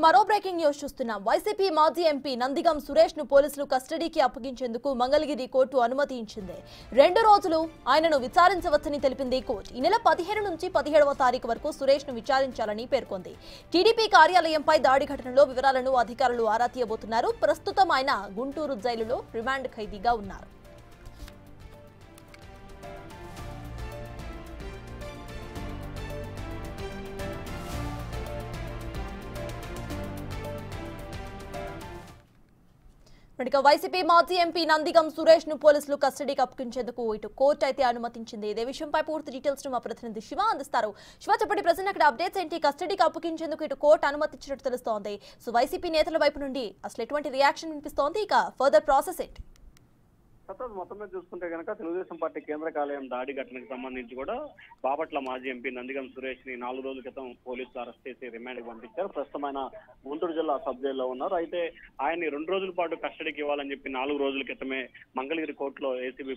మరో breaking news చూస్తున్నాం. YCP మాజీ ఎంపీ నందిగం సురేష్ ను పోలీసులు కస్టడీకి అప్పగించేందుకు మంగళగిరి కోర్టు అనుమతి ఇచ్చింది. 2 రోజులు ఆయనను విచారించవచ్చని తెలిపింది కోర్టు. ఈ నెల 15 నుంచి 17వ తారీఖు వరకు సురేష్ ను విచారించాలని పేర్కొంది. టీడీపీ కార్యాలయంపై దాడి ఘటనలో వివరాలను అధికారులు ఆరా తీయబోతున్నారు. ప్రస్తుతం ఆయన గుంటూరు జైలులో రిమాండ్ ఖైదీగా ఉన్నారు. వైసీపీ మాజీ ఎంపీ నందిగం సురేష్ ను పోలీసులు కస్టడీకి అప్పగించేందుకు ఇటు కోర్టు అయితే అనుమతించింది. ఇదే విషయంపై పూర్తి డీటెయిల్స్ ను మా ప్రతినిధి శివ అందిస్తారు. శివ, చెప్పండి, ప్రజెంట్ అక్కడ అప్డేట్స్ ఏంటి? కస్టడీకి అప్పగించేందుకు ఇటు కోర్టు అనుమతించినట్టు తెలుస్తోంది. సో వైసీపీ నేతల వైపు నుండి అసలు ఎటువంటి రియాక్షన్ వినిపిస్తోంది? ఇక ఫర్దర్ ప్రాసెస్ ఏంటి? మొత్తం మీద చూసుకుంటే కనుక తెలుగుదేశం పార్టీ కేంద్ర కార్యాలయం దాడి ఘటనకు సంబంధించి కూడా బాపట్ల మాజీ ఎంపీ నందిగం సురేష్ ని 4 రోజుల క్రితం పోలీసులు అరెస్ట్ చేసి రిమాండ్ కి పంపించారు. ప్రస్తుతం ఆయన గుంటూరు జిల్లా సబ్ జైల్లో ఉన్నారు. అయితే ఆయన్ని 2 రోజుల పాటు కస్టడీకి ఇవ్వాలని చెప్పి 4 రోజుల క్రితమే మంగళగిరి కోర్టులో ఏసీబీ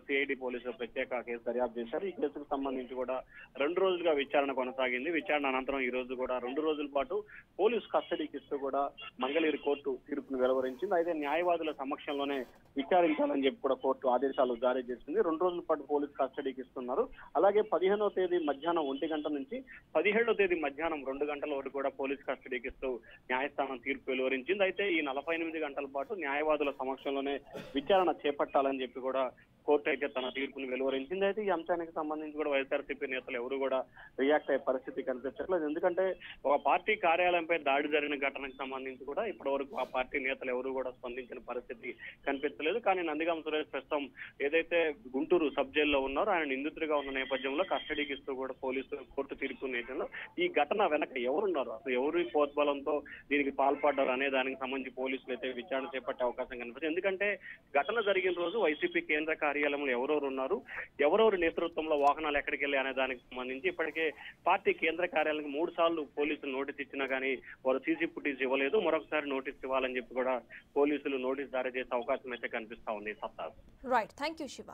సిఐడి పోలీసులు ప్రత్యేక కేసు దర్యాప్తు చేశారు. ఈ కేసుకు సంబంధించి కూడా 2 రోజులుగా విచారణ కొనసాగింది. విచారణ అనంతరం ఈ రోజు కూడా 2 రోజుల పాటు పోలీసు కస్టడీకి ఇస్తూ కూడా మంగళగిరి కోర్టు తీర్పును వెలువరించింది. అయితే న్యాయవాదుల సమక్షంలోనే విచారించాలని చెప్పి కూడా కోర్టు ఆదేశాలు జారీ చేసింది. 2 రోజుల పాటు పోలీసు కస్టడీకి ఇస్తున్నారు. అలాగే 15వ తేదీ మధ్యాహ్నం 1 గంట నుంచి 17వ తేదీ మధ్యాహ్నం 2 గంటల వరకు కూడా పోలీసు కస్టడీకి ఇస్తూ న్యాయస్థానం తీర్పు వెలువరించింది. అయితే ఈ 48 గంటల పాటు న్యాయవాదుల సమక్షంలోనే విచారణ చేపట్టాలని చెప్పి కూడా కోర్టు అయితే తన తీర్పును వెలువరించింది. అయితే ఈ అంశానికి సంబంధించి కూడా వైఎస్ఆర్సీపీ నేతలు ఎవరు కూడా రియాక్ట్ అయ్యే పరిస్థితి కనిపించట్లేదు. ఎందుకంటే ఒక పార్టీ కార్యాలయంపై దాడి జరిగిన ఘటనకు సంబంధించి కూడా ఇప్పటి వరకు ఆ పార్టీ నేతలు ఎవరు కూడా స్పందించిన పరిస్థితి కనిపించలేదు. కానీ నందిగం సురేష్ ప్రస్తుతం ఏదైతే గుంటూరు సబ్ జైల్లో ఉన్నారో ఆయన నిందితుడిగా ఉన్న నేపథ్యంలో కస్టడీకి ఇస్తూ కూడా పోలీసులు కోర్టు తీర్పు నేపథ్యంలో ఈ ఘటన వెనక ఎవరున్నారు, అసలు ఎవరు ప్రోద్బలంతో దీనికి పాల్పడ్డారు అనే దానికి సంబంధించి పోలీసులు అయితే విచారణ చేపట్టే అవకాశం కనిపిస్తుంది. ఎందుకంటే ఘటన జరిగిన రోజు వైసీపీ కేంద్ర కార్యాలయంలో ఎవరెవరు ఉన్నారు, ఎవరెవరు నేతృత్వంలో వాహనాలు ఎక్కడికి వెళ్ళి అనే దానికి సంబంధించి ఇప్పటికే పార్టీ కేంద్ర కార్యాలయానికి 3 సార్లు పోలీసులు నోటీస్ ఇచ్చినా కానీ వారు సీసీ ఫుటేజ్ ఇవ్వలేదు. మరొకసారి నోటీస్ ఇవ్వాలని చెప్పి కూడా పోలీసులు నోటీస్ జారీ చేసే అవకాశం అయితే కనిపిస్తా ఉంది. సత్తా రైట్, థ్యాంక్ యూ శివ.